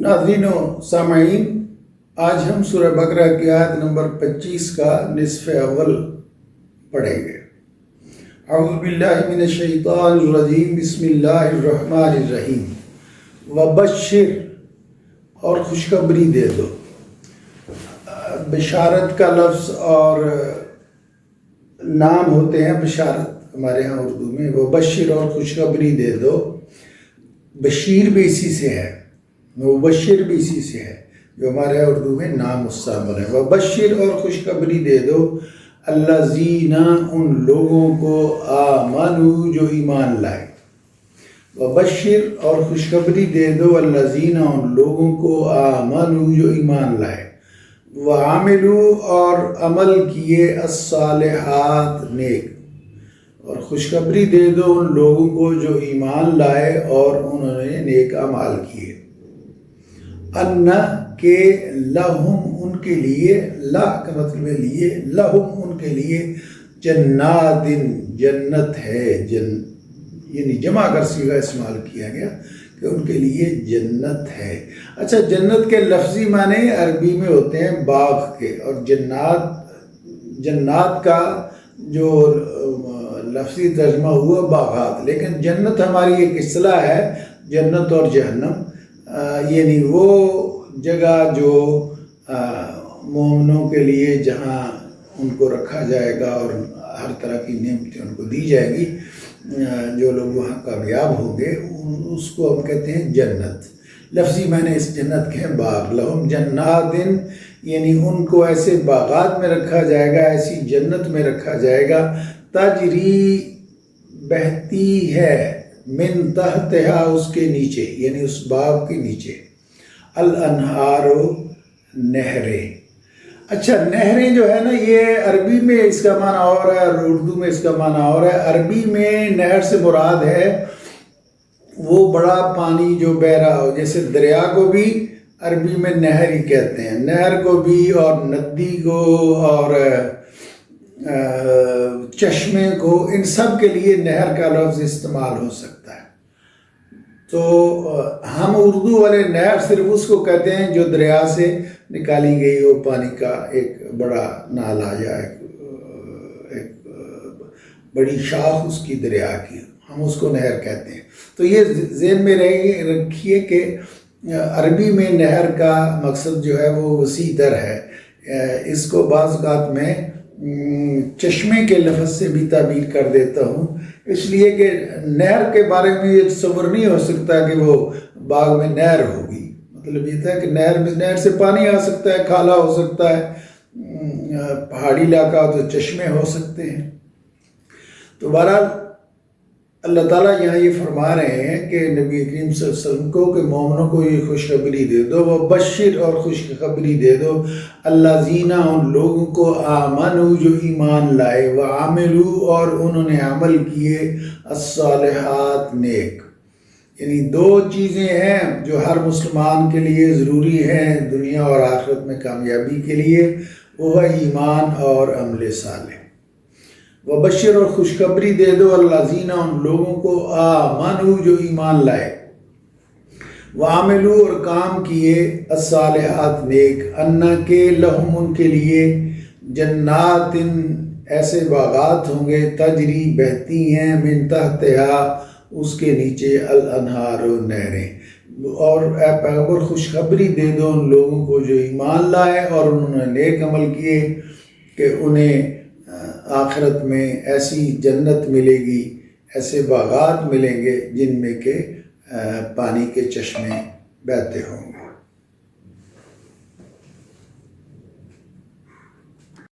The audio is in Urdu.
ناظرین و سامعین، آج ہم سورہ بقرہ کی آیت نمبر 25 کا نصف اول پڑھیں گے۔ اعوذ باللہ من الشیطان الرجیم، بسم اللہ الرحمن الرحیم۔ وبشر، اور خوشخبری دے دو۔ بشارت کا لفظ اور نام ہوتے ہیں بشارت ہمارے ہاں اردو میں۔ وبشر، اور خوشخبری دے دو۔ بشیر بھی اسی سے ہے، مبشر بھی اسی سے ہے، جو ہمارے اردو میں نام مستعمل ہے۔ وبشر، اور خوشخبری دے دو، الذین، ان لوگوں کو، آمنوا، جو ایمان لائے۔ وبشر، اور خوشخبری دے دو، الذین، ان لوگوں کو، آمنوا، جو ایمان لائے۔ وعملوا، اور عمل کیے، الصالحات، نیک۔ اور خوشخبری دے دو ان لوگوں کو جو ایمان لائے اور انہوں نے نیک اعمال کیے۔ ان، کہ لہم، ان کے لیے، لا کا مطلب ہے لیے، لہم، ان کے لیے، جنات، جنت ہے، یعنی جمع کر صیغہ استعمال کیا گیا کہ ان کے لیے جنت ہے۔ اچھا، جنت کے لفظی معنی عربی میں ہوتے ہیں باغ کے، اور جنات کا جو لفظی ترجمہ ہوا باغات، لیکن جنت ہماری ایک اصطلاح ہے، جنت اور جہنم، یعنی وہ جگہ جو مومنوں کے لیے جہاں ان کو رکھا جائے گا اور ہر طرح کی نعمتیں ان کو دی جائے گی، جو لوگ وہاں کامیاب ہوں گے، اس کو ہم کہتے ہیں جنت۔ لفظی میں نے اس جنت کے ہیں باغ، لہم جنات، یعنی ان کو ایسے باغات میں رکھا جائے گا، ایسی جنت میں رکھا جائے گا، تجری، بہتی ہے، من تحتہا، اس کے نیچے، یعنی اس باغ کے نیچے، الانہار، نہریں۔ اچھا، نہریں جو ہے نا، یہ عربی میں اس کا معنی اور ہے اور اردو میں اس کا معنی اور ہے۔ عربی میں نہر سے مراد ہے وہ بڑا پانی جو بہہ رہا ہو، جیسے دریا کو بھی عربی میں نہر ہی کہتے ہیں، نہر کو بھی، اور ندی کو، اور چشمے کو، ان سب کے لیے نہر کا لفظ استعمال ہو سکتا ہے۔ تو ہم اردو والے نہر صرف اس کو کہتے ہیں جو دریا سے نکالی گئی ہو، پانی کا ایک بڑا نالا یا ایک بڑی شاخ اس کی دریا کی، ہم اس کو نہر کہتے ہیں۔ تو یہ ذہن میں رکھیے کہ عربی میں نہر کا مقصد جو ہے وہ وسیع تر ہے۔ اس کو بعض اوقات میں چشمے کے لفظ سے بھی تعبیر کر دیتا ہوں، اس لیے کہ نہر کے بارے میں یہ تصور نہیں ہو سکتا کہ وہ باغ میں نہر ہوگی۔ مطلب یہ تھا کہ نہر سے پانی آ سکتا ہے، کھالا ہو سکتا ہے، پہاڑی علاقہ تو چشمے ہو سکتے ہیں۔ تو بہرحال اللہ تعالیٰ یہاں یہ فرما رہے ہیں کہ نبی کریم صلی اللہ علیہ وسلم کو کہ مومنوں کو یہ خوشخبری دے دو، وہ بشر، اور خوشخبری دے دو، الذین، ان لوگوں کو، آمنوا، جو ایمان لائے، وعملوا، اور انہوں نے عمل کیے، الصالحات، نیک۔ یعنی دو چیزیں ہیں جو ہر مسلمان کے لیے ضروری ہیں دنیا اور آخرت میں کامیابی کے لیے، وہ ہے ایمان اور عمل صالح۔ وبشر، اور خوشخبری دے دو، الذین، ان لوگوں کو، آمنوا، جو ایمان لائے، وعملوا، اور کام کیے، الصالحات، نیک، ان، کے لہم، ان کے لیے، جنات، ایسے باغات ہوں گے، تجری، بہتی ہیں، من تحتہا، اس کے نیچے، الانہار، نہریں۔ اور اے پیغمبر، خوشخبری دے دو ان لوگوں کو جو ایمان لائے اور انہوں نے نیک عمل کیے کہ انہیں آخرت میں ایسی جنت ملے گی، ایسے باغات ملیں گے جن میں کہ پانی کے چشمے بہتے ہوں گے۔